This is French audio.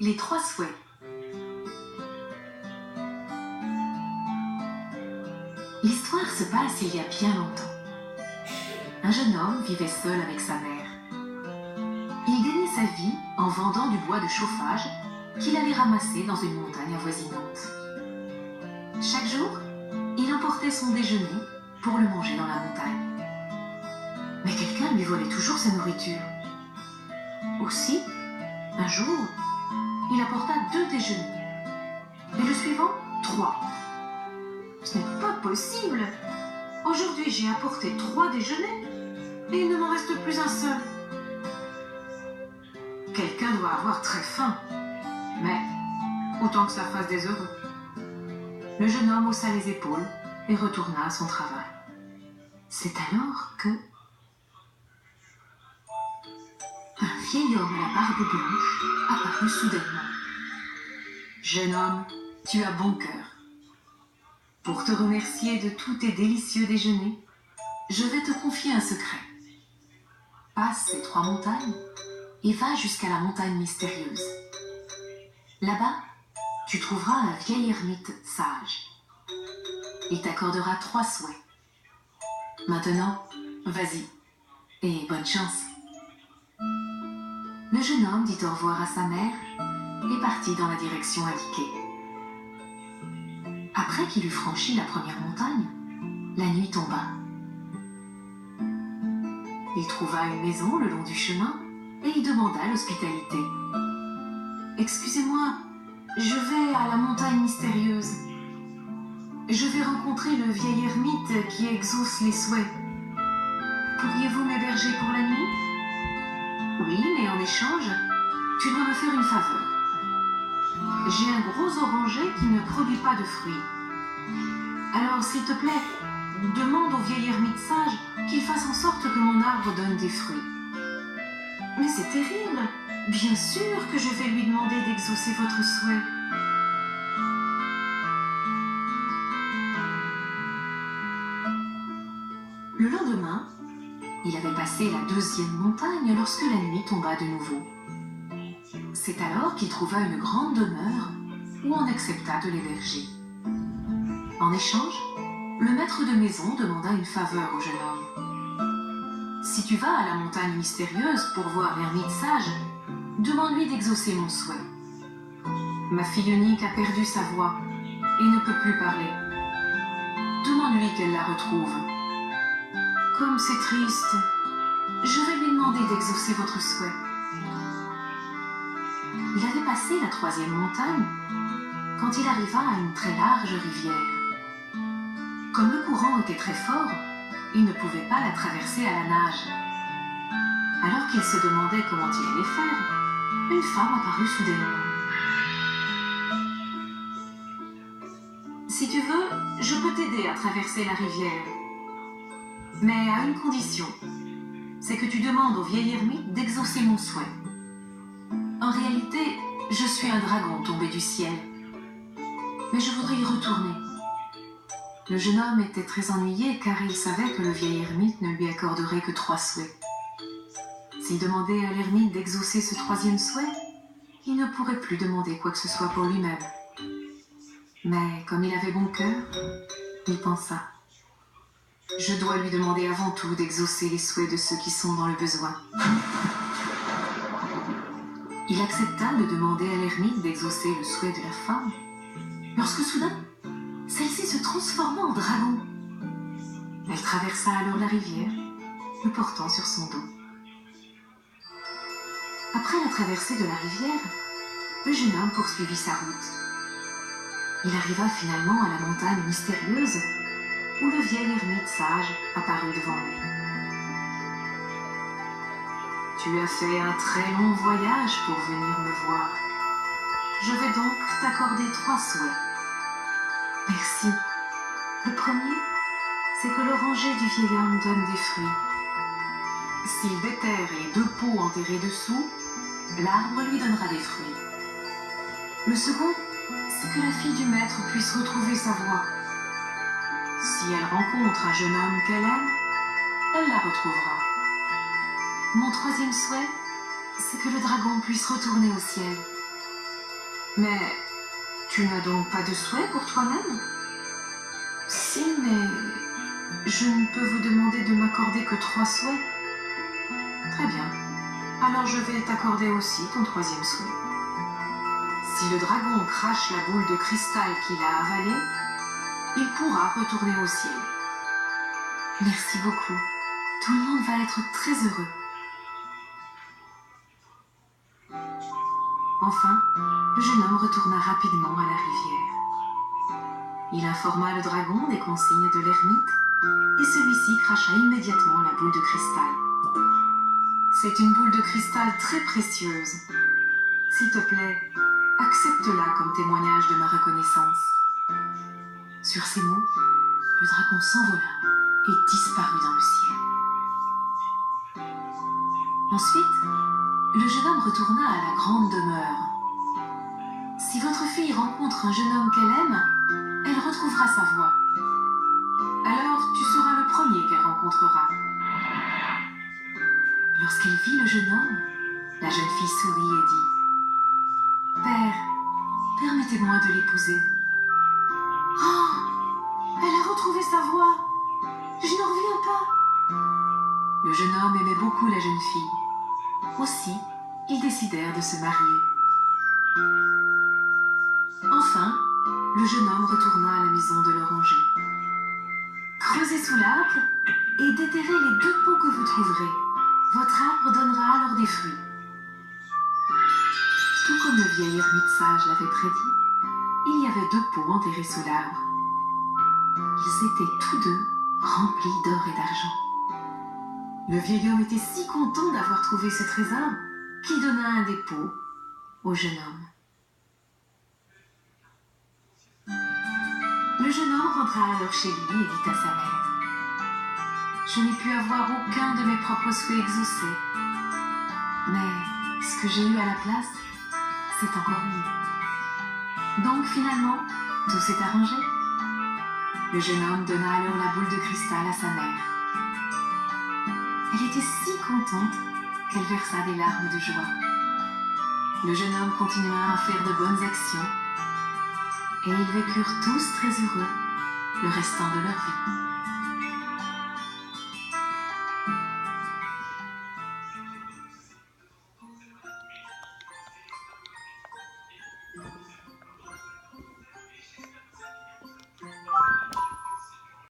Les 3 souhaits. L'histoire se passe il y a bien longtemps. Un jeune homme vivait seul avec sa mère. Il gagnait sa vie en vendant du bois de chauffage qu'il allait ramasser dans une montagne avoisinante. Chaque jour, il emportait son déjeuner pour le manger dans la montagne. Mais quelqu'un lui volait toujours sa nourriture. Aussi, un jour, il apporta 2 déjeuners. Et le suivant, 3. Ce n'est pas possible! Aujourd'hui, j'ai apporté 3 déjeuners et il ne m'en reste plus un seul. Quelqu'un doit avoir très faim. Mais autant que ça fasse des heureux. Le jeune homme haussa les épaules et retourna à son travail. C'est alors que... un vieil homme à la barbe blanche apparut soudainement. « Jeune homme, tu as bon cœur. Pour te remercier de tous tes délicieux déjeuners, je vais te confier un secret. Passe ces 3 montagnes et va jusqu'à la montagne mystérieuse. Là-bas, tu trouveras un vieil ermite sage. Il t'accordera 3 souhaits. Maintenant, vas-y et bonne chance. » Le jeune homme dit au revoir à sa mère et partit dans la direction indiquée. Après qu'il eut franchi la première montagne, la nuit tomba. Il trouva une maison le long du chemin et y demanda l'hospitalité. « Excusez-moi, je vais à la montagne mystérieuse. Je vais rencontrer le vieil ermite qui exauce les souhaits. Pourriez-vous m'héberger pour la nuit ? Oui, mais en échange, tu dois me faire une faveur. J'ai un gros oranger qui ne produit pas de fruits. Alors, s'il te plaît, demande au vieil ermite sage qu'il fasse en sorte que mon arbre donne des fruits. » « Mais c'est terrible! Bien sûr que je vais lui demander d'exaucer votre souhait. » Le lendemain, il avait passé la 2e montagne lorsque la nuit tomba de nouveau. C'est alors qu'il trouva une grande demeure où on accepta de l'héberger. En échange, le maître de maison demanda une faveur au jeune homme. « Si tu vas à la montagne mystérieuse pour voir l'ermite sage, demande-lui d'exaucer mon souhait. Ma fille unique a perdu sa voix et ne peut plus parler. Demande-lui qu'elle la retrouve. Comme c'est triste, je vais lui demander d'exaucer votre souhait. » Il avait passé la 3e montagne quand il arriva à une très large rivière. Comme le courant était très fort, il ne pouvait pas la traverser à la nage. Alors qu'il se demandait comment il allait faire, une femme apparut soudainement. « Si tu veux, je peux t'aider à traverser la rivière. Mais à une condition, c'est que tu demandes au vieil ermite d'exaucer mon souhait. En réalité, je suis un dragon tombé du ciel, mais je voudrais y retourner. » Le jeune homme était très ennuyé car il savait que le vieil ermite ne lui accorderait que 3 souhaits. S'il demandait à l'ermite d'exaucer ce 3e souhait, il ne pourrait plus demander quoi que ce soit pour lui-même. Mais comme il avait bon cœur, il pensa: « Je dois lui demander avant tout d'exaucer les souhaits de ceux qui sont dans le besoin. » Il accepta de demander à l'ermite d'exaucer le souhait de la femme, lorsque soudain, celle-ci se transforma en dragon. Elle traversa alors la rivière, le portant sur son dos. Après la traversée de la rivière, le jeune homme poursuivit sa route. Il arriva finalement à la montagne mystérieuse où le vieil ermite sage apparut devant lui. « Tu as fait un très long voyage pour venir me voir. Je vais donc t'accorder 3 souhaits. » « Merci. Le premier, c'est que l'oranger du vieil homme donne des fruits. S'il déterre les 2 pots enterrés dessous, l'arbre lui donnera des fruits. Le second, c'est que la fille du maître puisse retrouver sa voix. Si elle rencontre un jeune homme qu'elle aime, elle la retrouvera. Mon 3e souhait, c'est que le dragon puisse retourner au ciel. Mais tu n'as donc pas de souhait pour toi-même? Si, mais je ne peux vous demander de m'accorder que 3 souhaits. Très bien. Alors je vais t'accorder aussi ton 3e souhait. Si le dragon crache la boule de cristal qu'il a avalée, il pourra retourner au ciel. Merci beaucoup. Tout le monde va être très heureux. Enfin, le jeune homme retourna rapidement à la rivière. Il informa le dragon des consignes de l'ermite et celui-ci cracha immédiatement la boule de cristal. C'est une boule de cristal très précieuse. S'il te plaît, accepte-la comme témoignage de ma reconnaissance. Sur ces mots, le dragon s'envola et disparut dans le ciel. Ensuite, le jeune homme retourna à la grande demeure. Si votre fille rencontre un jeune homme qu'elle aime, elle retrouvera sa voix. Alors tu seras le premier qu'elle rencontrera. Lorsqu'elle vit le jeune homme, la jeune fille sourit et dit: Père, permettez-moi de l'épouser. Oh, elle a retrouvé sa voix. Je n'en reviens pas. Le jeune homme aimait beaucoup la jeune fille. Aussi, ils décidèrent de se marier. Enfin, le jeune homme retourna à la maison de l'oranger. Creusez sous l'arbre et déterrez les 2 pots que vous trouverez. Votre arbre donnera alors des fruits. Tout comme le vieil ermite sage l'avait prédit, il y avait 2 pots enterrés sous l'arbre. Ils étaient tous 2 remplis d'or et d'argent. Le vieil homme était si content d'avoir trouvé ce trésor qu'il donna un des pots au jeune homme. Le jeune homme rentra alors chez lui et dit à sa mère: Je n'ai pu avoir aucun de mes propres souhaits exaucés, mais ce que j'ai eu à la place, c'est encore mieux. Donc finalement, tout s'est arrangé. Le jeune homme donna alors la boule de cristal à sa mère. Elle était si contente qu'elle versa des larmes de joie. Le jeune homme continua à faire de bonnes actions et ils vécurent tous très heureux le restant de leur vie.